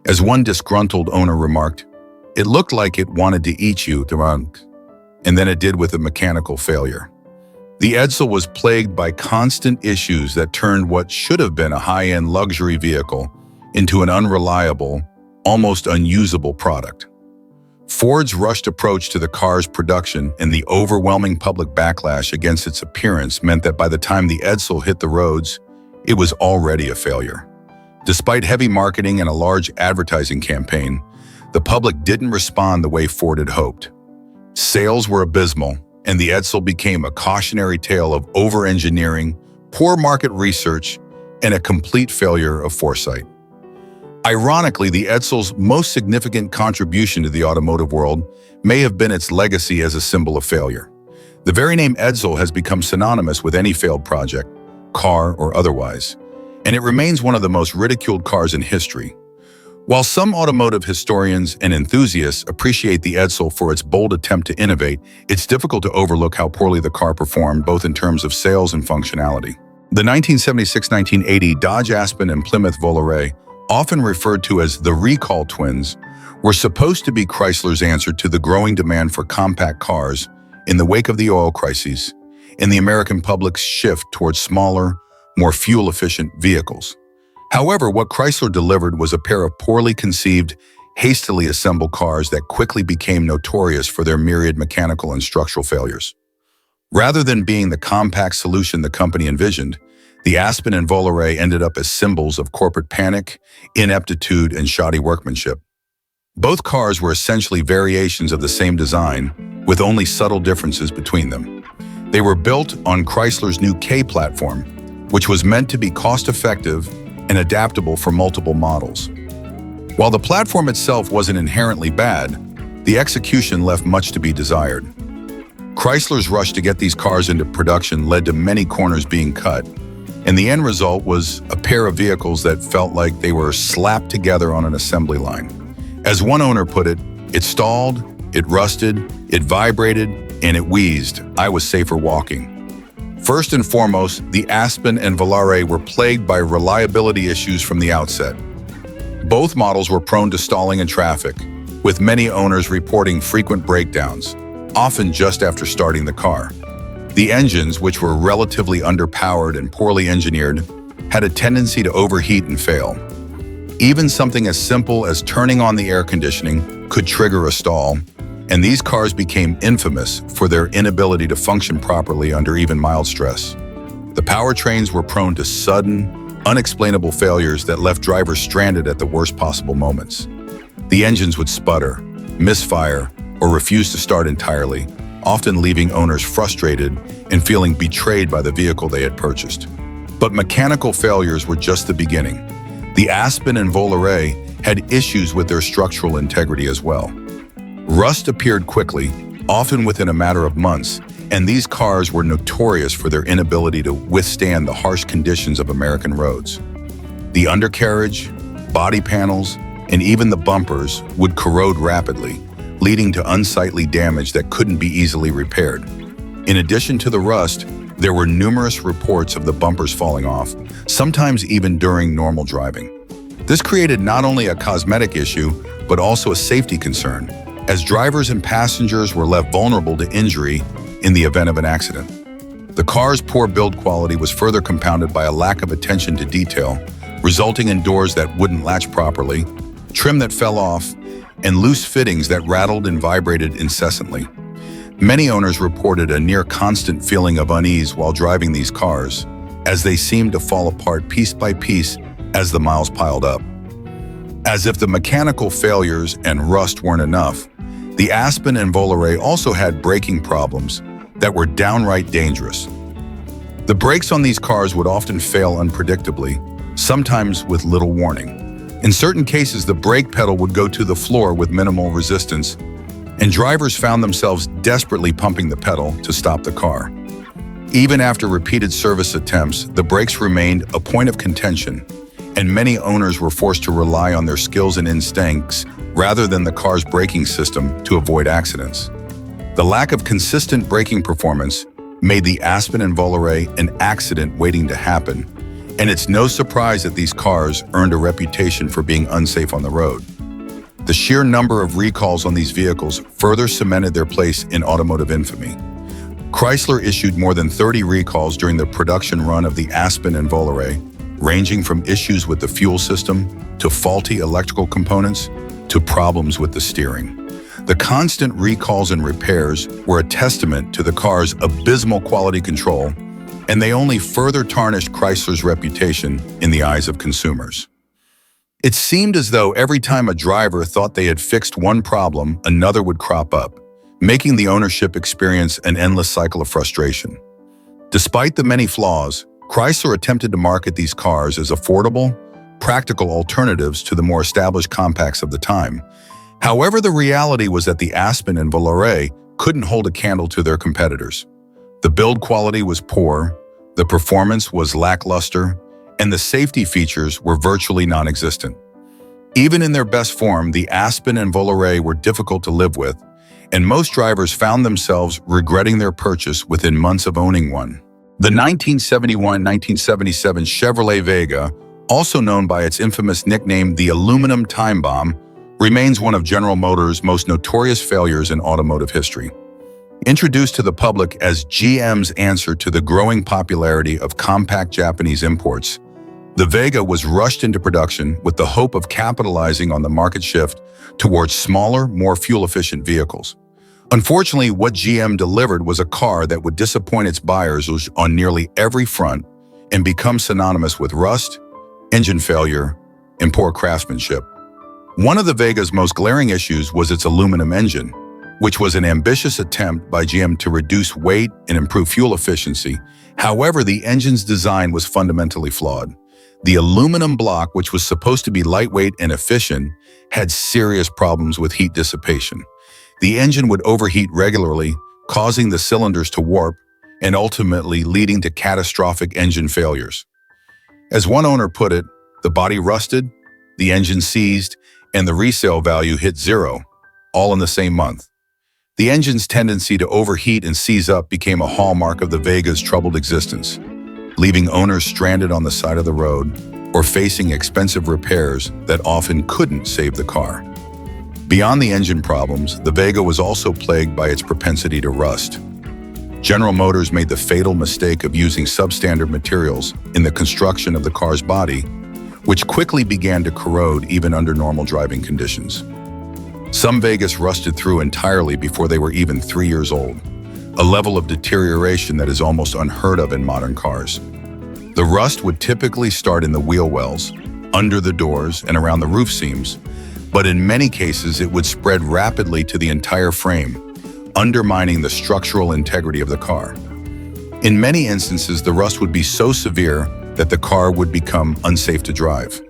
As one disgruntled owner remarked, "It looked like it wanted to eat you, and then it did with a mechanical failure." The Edsel was plagued by constant issues that turned what should have been a high-end luxury vehicle into an unreliable, almost unusable product. Ford's rushed approach to the car's production and the overwhelming public backlash against its appearance meant that by the time the Edsel hit the roads, it was already a failure. Despite heavy marketing and a large advertising campaign, the public didn't respond the way Ford had hoped. Sales were abysmal, and the Edsel became a cautionary tale of over-engineering, poor market research, and a complete failure of foresight. Ironically, the Edel's most significant contribution to the automotive world may have been its legacy as a symbol of failure. The very name Edel has become synonymous with any failed project, car or otherwise, and it remains one of the most ridiculed cars in history. While some automotive historians and enthusiasts appreciate the Edel for its bold attempt to innovate, it's difficult to overlook how poorly the car performed both in terms of sales and functionality. The 1976-1980 Dodge Aspen and Plymouth Volare, often referred to as the recall twins, were supposed to be Chrysler's answer to the growing demand for compact cars in the wake of the oil crises and the American public's shift towards smaller, more fuel-efficient vehicles. However, what Chrysler delivered was a pair of poorly conceived, hastily assembled cars that quickly became notorious for their myriad mechanical and structural failures. Rather than being the compact solution the company envisioned, the Aspen and Volare ended up as symbols of corporate panic, ineptitude, and shoddy workmanship. Both cars were essentially variations of the same design, with only subtle differences between them. They were built on Chrysler's new K platform, which was meant to be cost-effective and adaptable for multiple models. While the platform itself wasn't inherently bad, the execution left much to be desired. Chrysler's rush to get these cars into production led to many corners being cut, and the end result was a pair of vehicles that felt like they were slapped together on an assembly line. As one owner put it, it stalled, it rusted, it vibrated, and it wheezed. I was safer walking. First and foremost, the Aspen and Volare were plagued by reliability issues from the outset. Both models were prone to stalling in traffic, with many owners reporting frequent breakdowns, often just after starting the car. The engines, which were relatively underpowered and poorly engineered, had a tendency to overheat and fail. Even something as simple as turning on the air conditioning could trigger a stall, and these cars became infamous for their inability to function properly under even mild stress. The powertrains were prone to sudden, unexplainable failures that left drivers stranded at the worst possible moments. The engines would sputter, misfire, or refuse to start entirely, often leaving owners frustrated and feeling betrayed by the vehicle they had purchased. But mechanical failures were just the beginning. The Aspen and Volare had issues with their structural integrity as well. Rust appeared quickly, often within a matter of months, and these cars were notorious for their inability to withstand the harsh conditions of American roads. The undercarriage, body panels, and even the bumpers would corrode rapidly, leading to unsightly damage that couldn't be easily repaired. In addition to the rust, there were numerous reports of the bumpers falling off, sometimes even during normal driving. This created not only a cosmetic issue, but also a safety concern, as drivers and passengers were left vulnerable to injury in the event of an accident. The car's poor build quality was further compounded by a lack of attention to detail, resulting in doors that wouldn't latch properly, trim that fell off, and loose fittings that rattled and vibrated incessantly. Many owners reported a near constant feeling of unease while driving these cars, as they seemed to fall apart piece by piece as the miles piled up. As if the mechanical failures and rust weren't enough, the Aspen and Volare also had braking problems that were downright dangerous. The brakes on these cars would often fail unpredictably, sometimes with little warning. In certain cases, the brake pedal would go to the floor with minimal resistance, and drivers found themselves desperately pumping the pedal to stop the car. Even after repeated service attempts, the brakes remained a point of contention, and many owners were forced to rely on their skills and instincts rather than the car's braking system to avoid accidents. The lack of consistent braking performance made the Aspen and Volare an accident waiting to happen, and it's no surprise that these cars earned a reputation for being unsafe on the road. The sheer number of recalls on these vehicles further cemented their place in automotive infamy. Chrysler issued more than 30 recalls during the production run of the Aspen and Volare, ranging from issues with the fuel system, to faulty electrical components, to problems with the steering. The constant recalls and repairs were a testament to the car's abysmal quality control, and they only further tarnished Chrysler's reputation in the eyes of consumers. It seemed as though every time a driver thought they had fixed one problem, another would crop up, making the ownership experience an endless cycle of frustration. Despite the many flaws, Chrysler attempted to market these cars as affordable, practical alternatives to the more established compacts of the time. However, the reality was that the Aspen and Velour couldn't hold a candle to their competitors. The build quality was poor, the performance was lackluster, and the safety features were virtually non-existent. Even in their best form, the Aspen and Velour were difficult to live with, and most drivers found themselves regretting their purchase within months of owning one. The 1971-1977 Chevrolet Vega, also known by its infamous nickname the Aluminum Time Bomb, remains one of General Motors' most notorious failures in automotive history. Introduced to the public as GM's answer to the growing popularity of compact Japanese imports, the Vega was rushed into production with the hope of capitalizing on the market shift towards smaller, more fuel-efficient vehicles. Unfortunately, what GM delivered was a car that would disappoint its buyers on nearly every front and become synonymous with rust, engine failure, and poor craftsmanship. One of the Vega's most glaring issues was its aluminum engine, which was an ambitious attempt by GM to reduce weight and improve fuel efficiency. However, the engine's design was fundamentally flawed. The aluminum block, which was supposed to be lightweight and efficient, had serious problems with heat dissipation. The engine would overheat regularly, causing the cylinders to warp and ultimately leading to catastrophic engine failures. As one owner put it, the body rusted, the engine seized, and the resale value hit zero, all in the same month. The engine's tendency to overheat and seize up became a hallmark of the Vega's troubled existence, leaving owners stranded on the side of the road or facing expensive repairs that often couldn't save the car. Beyond the engine problems, the Vega was also plagued by its propensity to rust. General Motors made the fatal mistake of using substandard materials in the construction of the car's body, which quickly began to corrode even under normal driving conditions. Some Vegas rusted through entirely before they were even 3 years old, a level of deterioration that is almost unheard of in modern cars. The rust would typically start in the wheel wells, under the doors, and around the roof seams, but in many cases it would spread rapidly to the entire frame, undermining the structural integrity of the car. In many instances, the rust would be so severe that the car would become unsafe to drive.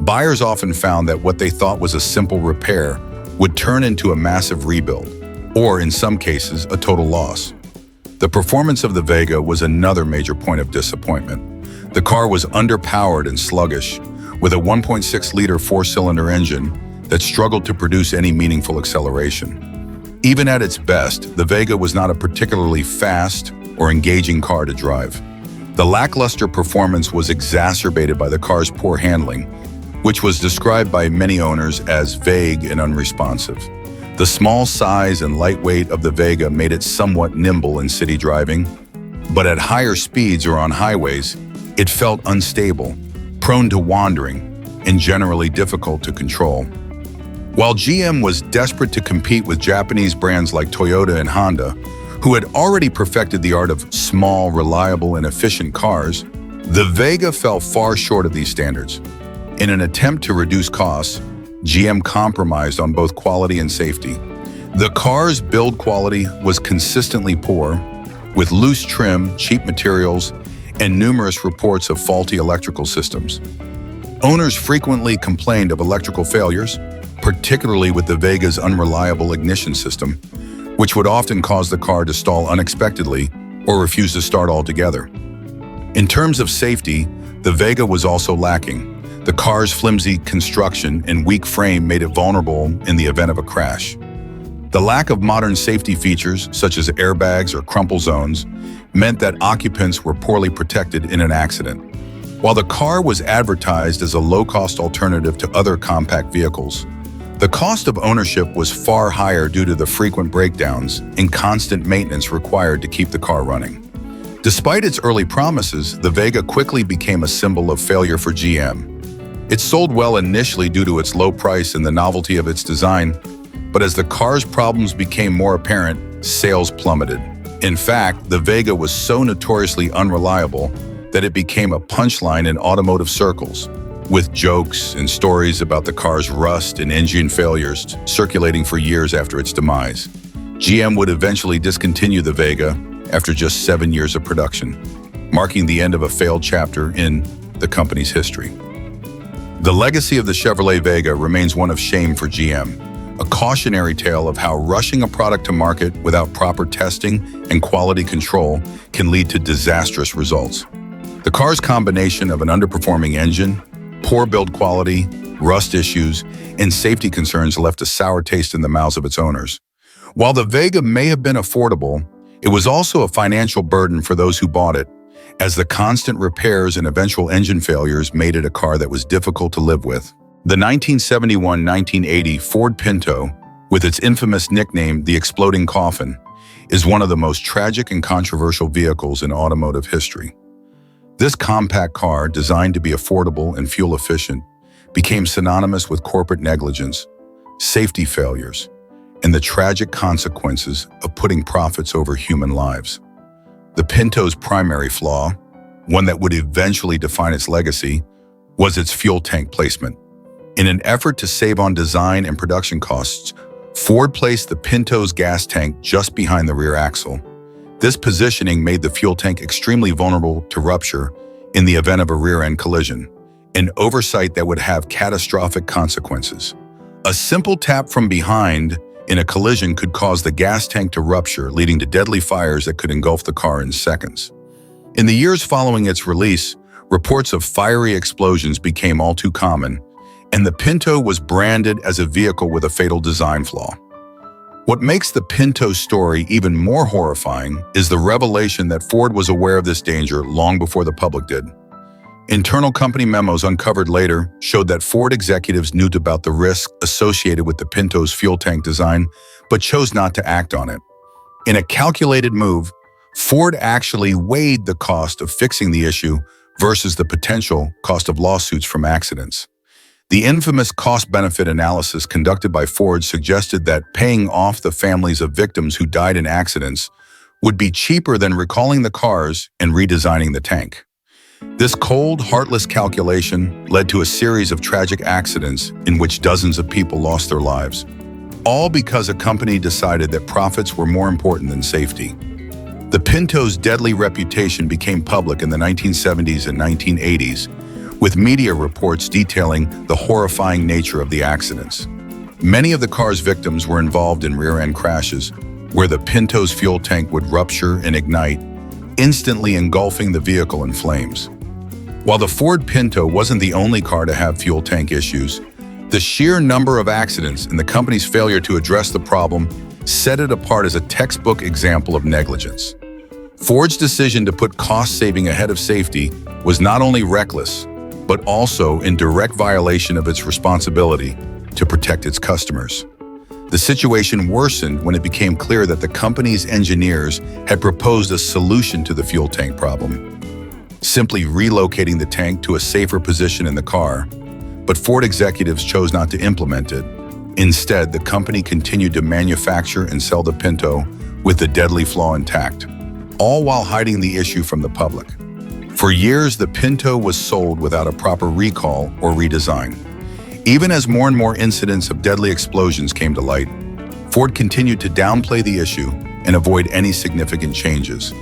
Buyers often found that what they thought was a simple repair would turn into a massive rebuild, or in some cases, a total loss. The performance of the Vega was another major point of disappointment. The car was underpowered and sluggish, with a 1.6-liter four-cylinder engine that struggled to produce any meaningful acceleration. Even at its best, the Vega was not a particularly fast or engaging car to drive. The lackluster performance was exacerbated by the car's poor handling, which was described by many owners as vague and unresponsive. The small size and lightweight of the Vega made it somewhat nimble in city driving, but at higher speeds or on highways, it felt unstable, prone to wandering, and generally difficult to control. While GM was desperate to compete with Japanese brands like Toyota and Honda, who had already perfected the art of small, reliable, and efficient cars, the Vega fell far short of these standards. In an attempt to reduce costs, GM compromised on both quality and safety. The car's build quality was consistently poor, with loose trim, cheap materials, and numerous reports of faulty electrical systems. Owners frequently complained of electrical failures, particularly with the Vega's unreliable ignition system, which would often cause the car to stall unexpectedly or refuse to start altogether. In terms of safety, the Vega was also lacking. The car's flimsy construction and weak frame made it vulnerable in the event of a crash. The lack of modern safety features, such as airbags or crumple zones, meant that occupants were poorly protected in an accident. While the car was advertised as a low-cost alternative to other compact vehicles, the cost of ownership was far higher due to the frequent breakdowns and constant maintenance required to keep the car running. Despite its early promises, the Vega quickly became a symbol of failure for GM. It sold well initially due to its low price and the novelty of its design, but as the car's problems became more apparent, sales plummeted. In fact, the Vega was so notoriously unreliable that it became a punchline in automotive circles, with jokes and stories about the car's rust and engine failures circulating for years after its demise. GM would eventually discontinue the Vega after just 7 years of production, marking the end of a failed chapter in the company's history. The legacy of the Chevrolet Vega remains one of shame for GM, a cautionary tale of how rushing a product to market without proper testing and quality control can lead to disastrous results. The car's combination of an underperforming engine, poor build quality, rust issues, and safety concerns left a sour taste in the mouths of its owners. While the Vega may have been affordable, it was also a financial burden for those who bought it, as the constant repairs and eventual engine failures made it a car that was difficult to live with. The 1971-1980 Ford Pinto, with its infamous nickname, the Exploding Coffin, is one of the most tragic and controversial vehicles in automotive history. This compact car, designed to be affordable and fuel-efficient, became synonymous with corporate negligence, safety failures, and the tragic consequences of putting profits over human lives. The Pinto's primary flaw, one that would eventually define its legacy, was its fuel tank placement. In an effort to save on design and production costs, Ford placed the Pinto's gas tank just behind the rear axle. This positioning made the fuel tank extremely vulnerable to rupture in the event of a rear-end collision, an oversight that would have catastrophic consequences. A simple tap from behind in a collision could cause the gas tank to rupture, leading to deadly fires that could engulf the car in seconds. In the years following its release, reports of fiery explosions became all too common, and the Pinto was branded as a vehicle with a fatal design flaw. What makes the Pinto story even more horrifying is the revelation that Ford was aware of this danger long before the public did. Internal company memos uncovered later showed that Ford executives knew about the risk associated with the Pinto's fuel tank design, but chose not to act on it. In a calculated move, Ford actually weighed the cost of fixing the issue versus the potential cost of lawsuits from accidents. The infamous cost-benefit analysis conducted by Ford suggested that paying off the families of victims who died in accidents would be cheaper than recalling the cars and redesigning the tank. This cold, heartless calculation led to a series of tragic accidents in which dozens of people lost their lives, all because a company decided that profits were more important than safety. The Pinto's deadly reputation became public in the 1970s and 1980s, with media reports detailing the horrifying nature of the accidents. Many of the car's victims were involved in rear-end crashes, where the Pinto's fuel tank would rupture and ignite, instantly engulfing the vehicle in flames. While the Ford Pinto wasn't the only car to have fuel tank issues, the sheer number of accidents and the company's failure to address the problem set it apart as a textbook example of negligence. Ford's decision to put cost-saving ahead of safety was not only reckless, but also in direct violation of its responsibility to protect its customers. The situation worsened when it became clear that the company's engineers had proposed a solution to the fuel tank problem, simply relocating the tank to a safer position in the car, but Ford executives chose not to implement it. Instead, the company continued to manufacture and sell the Pinto with the deadly flaw intact, all while hiding the issue from the public. For years, the Pinto was sold without a proper recall or redesign. Even as more and more incidents of deadly explosions came to light, Ford continued to downplay the issue and avoid any significant changes.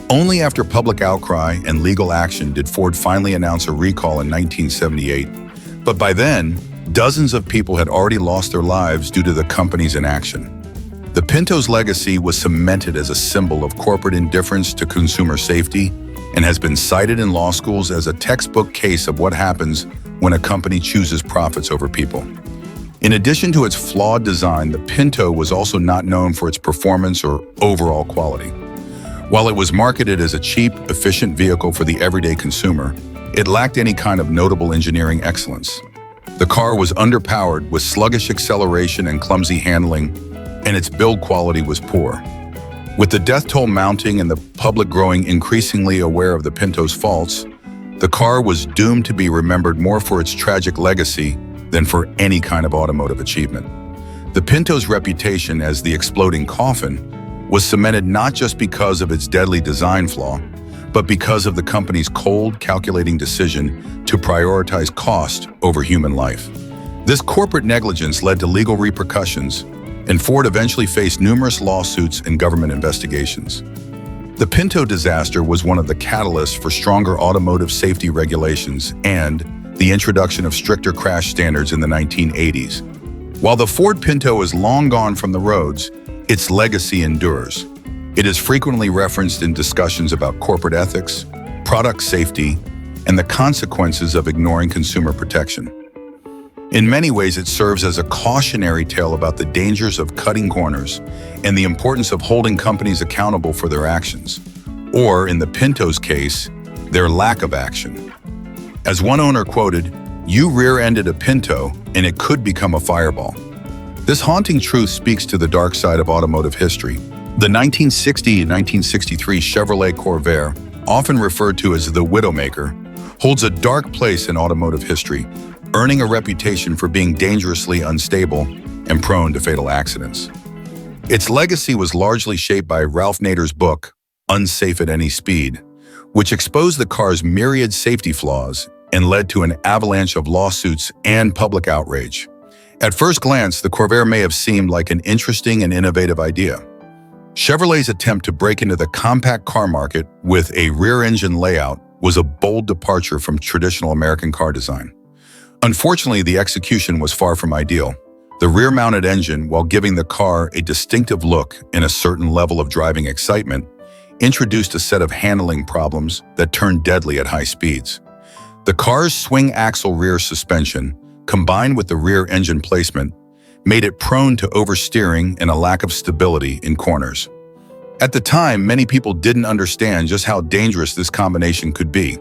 Only after public outcry and legal action did Ford finally announce a recall in 1978. But by then, dozens of people had already lost their lives due to the company's inaction. The Pinto's legacy was cemented as a symbol of corporate indifference to consumer safety and has been cited in law schools as a textbook case of what happens when a company chooses profits over people. In addition to its flawed design, the Pinto was also not known for its performance or overall quality. While it was marketed as a cheap, efficient vehicle for the everyday consumer, it lacked any kind of notable engineering excellence. The car was underpowered with sluggish acceleration and clumsy handling, and its build quality was poor. With the death toll mounting and the public growing increasingly aware of the Pinto's faults, the car was doomed to be remembered more for its tragic legacy than for any kind of automotive achievement. The Pinto's reputation as the exploding coffin was cemented not just because of its deadly design flaw, but because of the company's cold, calculating decision to prioritize cost over human life. This corporate negligence led to legal repercussions, and Ford eventually faced numerous lawsuits and government investigations. The Pinto disaster was one of the catalysts for stronger automotive safety regulations and, the introduction of stricter crash standards in the 1980s. While the Ford Pinto is long gone from the roads, its legacy endures. It is frequently referenced in discussions about corporate ethics, product safety, and the consequences of ignoring consumer protection. In many ways, it serves as a cautionary tale about the dangers of cutting corners and the importance of holding companies accountable for their actions, or in the Pinto's case, their lack of action. As one owner quoted, "You rear-ended a Pinto and it could become a fireball." This haunting truth speaks to the dark side of automotive history. The 1960 and 1963 Chevrolet Corvair, often referred to as the Widowmaker, holds a dark place in automotive history, earning a reputation for being dangerously unstable and prone to fatal accidents. Its legacy was largely shaped by Ralph Nader's book, Unsafe at Any Speed, which exposed the car's myriad safety flaws and led to an avalanche of lawsuits and public outrage. At first glance, the Corvair may have seemed like an interesting and innovative idea. Chevrolet's attempt to break into the compact car market with a rear-engine layout was a bold departure from traditional American car design. Unfortunately, the execution was far from ideal. The rear-mounted engine, while giving the car a distinctive look and a certain level of driving excitement, introduced a set of handling problems that turned deadly at high speeds. The car's swing axle rear suspension, combined with the rear engine placement, made it prone to oversteering and a lack of stability in corners. At the time, many people didn't understand just how dangerous this combination could be.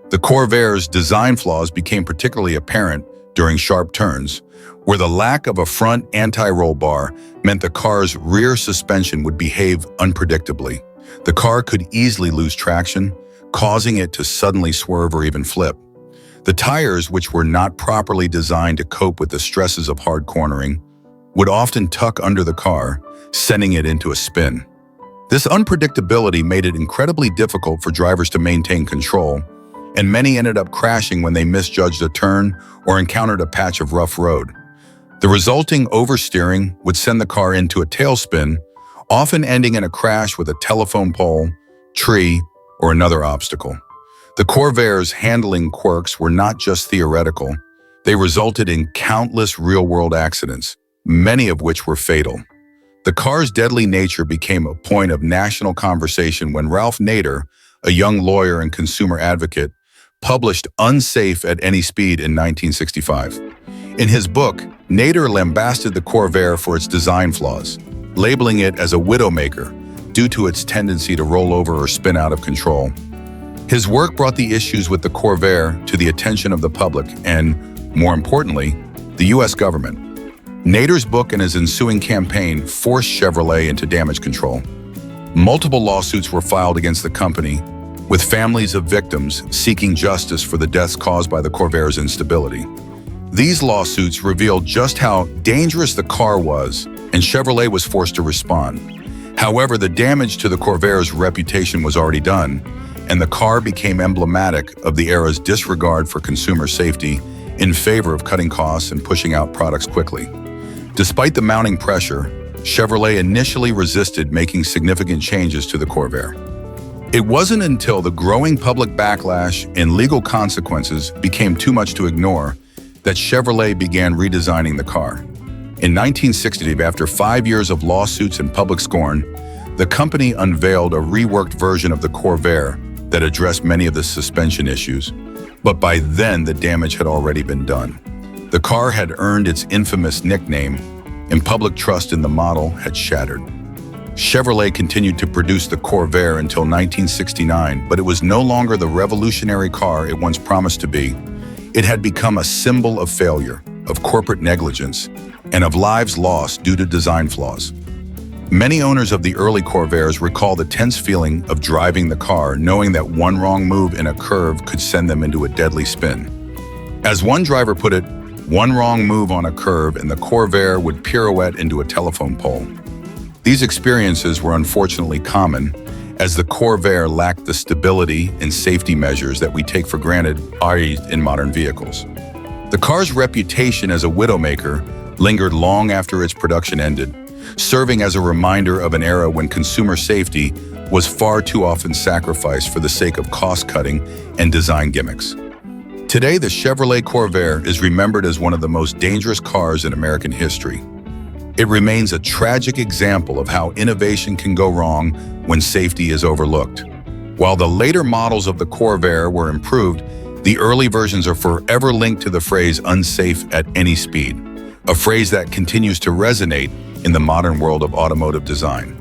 The Corvair's design flaws became particularly apparent during sharp turns, where the lack of a front anti-roll bar meant the car's rear suspension would behave unpredictably. The car could easily lose traction, causing it to suddenly swerve or even flip. The tires, which were not properly designed to cope with the stresses of hard cornering, would often tuck under the car, sending it into a spin. This unpredictability made it incredibly difficult for drivers to maintain control, and many ended up crashing when they misjudged a turn or encountered a patch of rough road. The resulting oversteering would send the car into a tailspin, often ending in a crash with a telephone pole, tree, or another obstacle. The Corvair's handling quirks were not just theoretical. They resulted in countless real-world accidents, many of which were fatal. The car's deadly nature became a point of national conversation when Ralph Nader, a young lawyer and consumer advocate, published Unsafe at Any Speed in 1965. In his book, Nader lambasted the Corvair for its design flaws, labeling it as a widowmaker due to its tendency to roll over or spin out of control. His work brought the issues with the Corvair to the attention of the public and, more importantly, the U.S. government. Nader's book and his ensuing campaign forced Chevrolet into damage control. Multiple lawsuits were filed against the company, with families of victims seeking justice for the deaths caused by the Corvair's instability. These lawsuits revealed just how dangerous the car was, and Chevrolet was forced to respond. However, the damage to the Corvair's reputation was already done, and the car became emblematic of the era's disregard for consumer safety in favor of cutting costs and pushing out products quickly. Despite the mounting pressure, Chevrolet initially resisted making significant changes to the Corvair. It wasn't until the growing public backlash and legal consequences became too much to ignore that Chevrolet began redesigning the car. In 1960, after 5 years of lawsuits and public scorn, the company unveiled a reworked version of the Corvair that addressed many of the suspension issues, but by then the damage had already been done. The car had earned its infamous nickname, and public trust in the model had shattered. Chevrolet continued to produce the Corvair until 1969, but it was no longer the revolutionary car it once promised to be. It had become a symbol of failure, of corporate negligence, and of lives lost due to design flaws. Many owners of the early Corvairs recall the tense feeling of driving the car, knowing that one wrong move in a curve could send them into a deadly spin. As one driver put it, one wrong move on a curve and the Corvair would pirouette into a telephone pole. These experiences were unfortunately common, as the Corvair lacked the stability and safety measures that we take for granted in modern vehicles. The car's reputation as a widowmaker lingered long after its production ended, serving as a reminder of an era when consumer safety was far too often sacrificed for the sake of cost-cutting and design gimmicks. Today, the Chevrolet Corvair is remembered as one of the most dangerous cars in American history. It remains a tragic example of how innovation can go wrong when safety is overlooked. While the later models of the Corvair were improved, the early versions are forever linked to the phrase "unsafe at any speed," a phrase that continues to resonate in the modern world of automotive design.